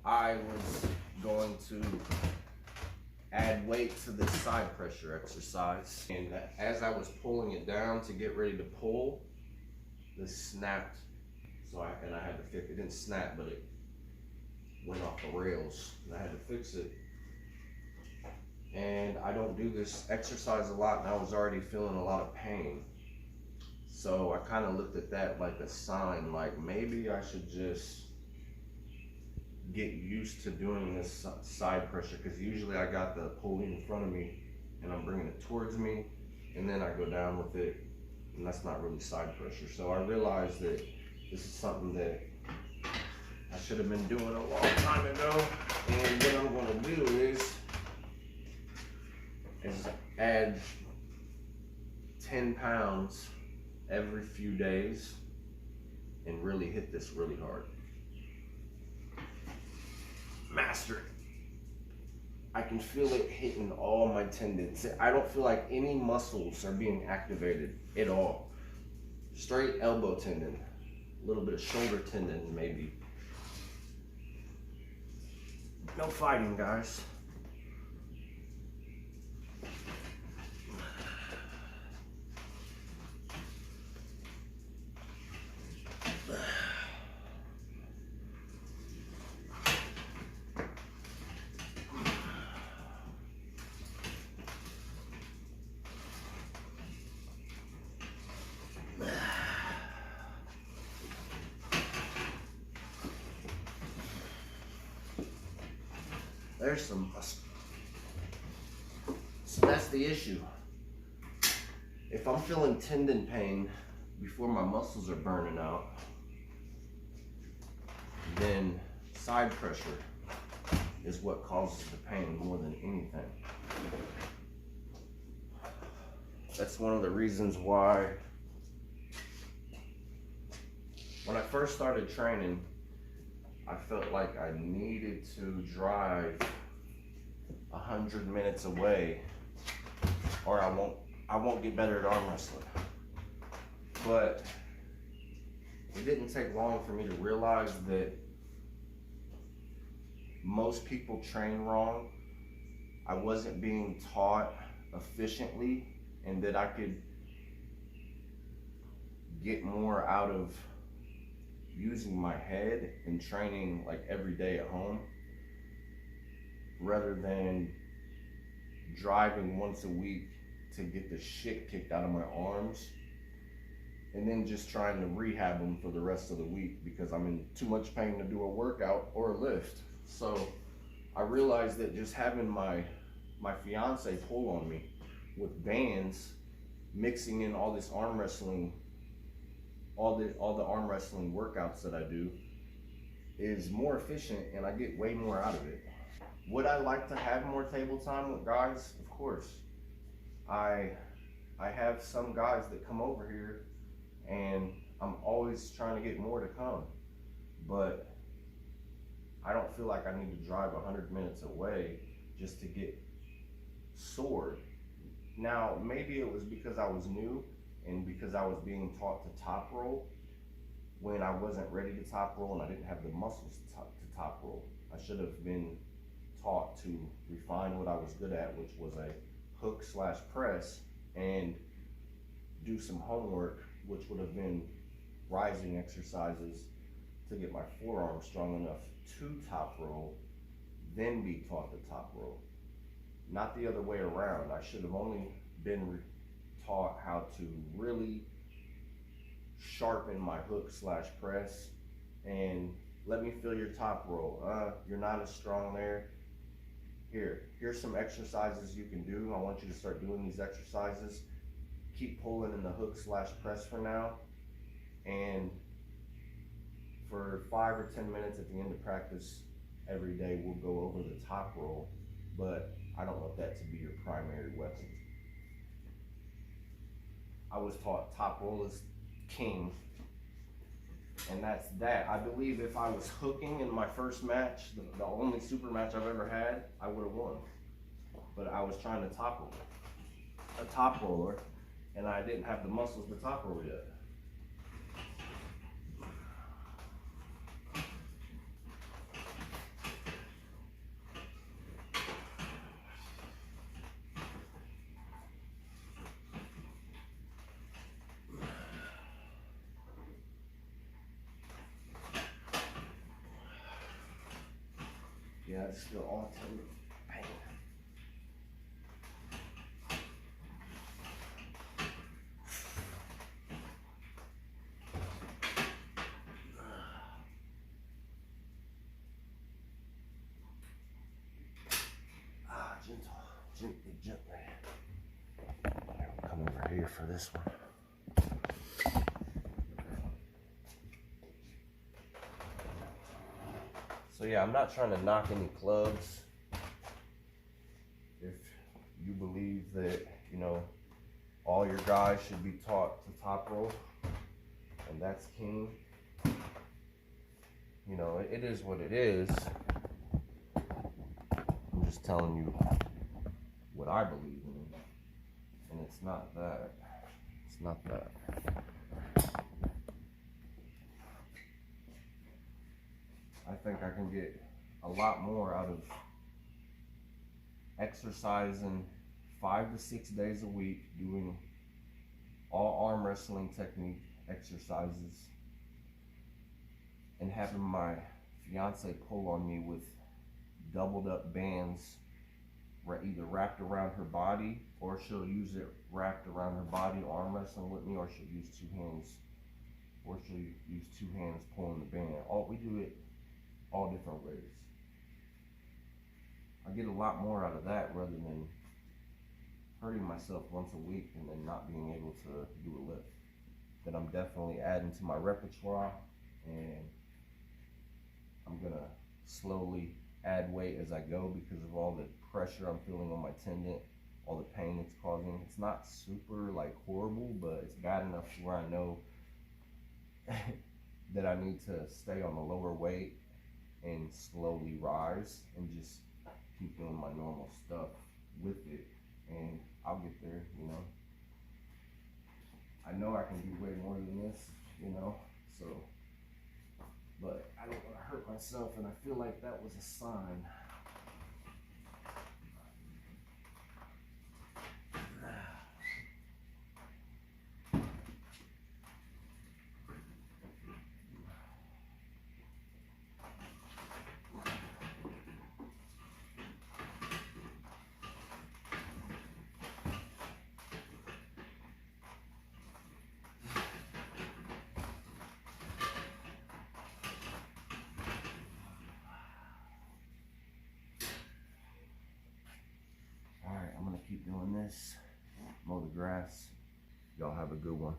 I was going to add weight to this side pressure exercise. And as I was pulling it down to get ready to pull, this snapped. So I had to fix it. It didn't snap, but it went off the rails and I had to fix it. And I don't do this exercise a lot, and I was already feeling a lot of pain. So I kind of looked at that like a sign, like maybe I should just get used to doing this side pressure, because usually I got the pulley in front of me and I'm bringing it towards me, and then I go down with it, and that's not really side pressure. So I realized that this is something that I should have been doing a long time ago. And what I'm going to do is add 10 pounds every few days and really hit this really hard. Master it. I can feel it hitting all my tendons. I don't feel like any muscles are being activated at all. Straight elbow tendon, a little bit of shoulder tendon maybe. No fighting, guys. There's some, so that's the issue. If I'm feeling tendon pain before my muscles are burning out, then side pressure is what causes the pain more than anything. That's one of the reasons why when I first started training, I felt like I needed to drive 100 minutes away or I won't get better at arm wrestling. But it didn't take long for me to realize that most people train wrong. I wasn't being taught efficiently, and that I could get more out of using my head and training like every day at home, rather than driving once a week to get the shit kicked out of my arms and then just trying to rehab them for the rest of the week because I'm in too much pain to do a workout or a lift. So I realized that just having my fiance pull on me with bands, mixing in all this arm wrestling, all the arm wrestling workouts that I do, is more efficient and I get way more out of it. Would I like to have more table time with guys? Of course. I have some guys that come over here and I'm always trying to get more to come, but I don't feel like I need to drive 100 minutes away just to get sore. Now, maybe it was because I was new and because I was being taught to top roll when I wasn't ready to top roll and I didn't have the muscles to top roll. I should have been taught to refine what I was good at, which was a hook / press, and do some homework, which would have been rising exercises to get my forearm strong enough to top roll, then be taught to top roll. Not the other way around. I should have only been taught how to really sharpen my hook / press and let me feel your top roll. You're not as strong there. Here's some exercises you can do. I want you to start doing these exercises. Keep pulling in the hook / press for now. And for 5 or 10 minutes at the end of practice every day, we'll go over the top roll, but I don't want that to be your primary weapon. I was taught top roll is king, and that's that. I believe if I was hooking in my first match, the only super match I've ever had, I would have won. But I was trying to top roll, a top roller, and I didn't have the muscles to top roll yet. Yeah, I just feel all tender. Bang. Gentle, gently, gently. I'll come over here for this one. So yeah, I'm not trying to knock any clubs. If you believe that, you know, all your guys should be taught to top rope, and that's king, you know, it is what it is. I'm just telling you what I believe in, and it's not that. It's not that. I think I can get a lot more out of exercising 5 to 6 days a week, doing all arm wrestling technique exercises, and having my fiance pull on me with doubled up bands either wrapped around her body, or she'll use it wrapped around her body arm wrestling with me, or she'll use two hands pulling the band. We do it all different ways. I get a lot more out of that rather than hurting myself once a week and then not being able to do a lift. That I'm definitely adding to my repertoire, and I'm gonna slowly add weight as I go because of all the pressure I'm feeling on my tendon, all the pain it's causing. It's not super like horrible, but it's bad enough to where I know that I need to stay on the lower weight and slowly rise and just keep doing my normal stuff with it, and I'll get there, you know. I know I can do way more than this, you know, so, but I don't want to hurt myself, and I feel like that was a sign. All right, I'm gonna keep doing this, mow the grass. Y'all have a good one.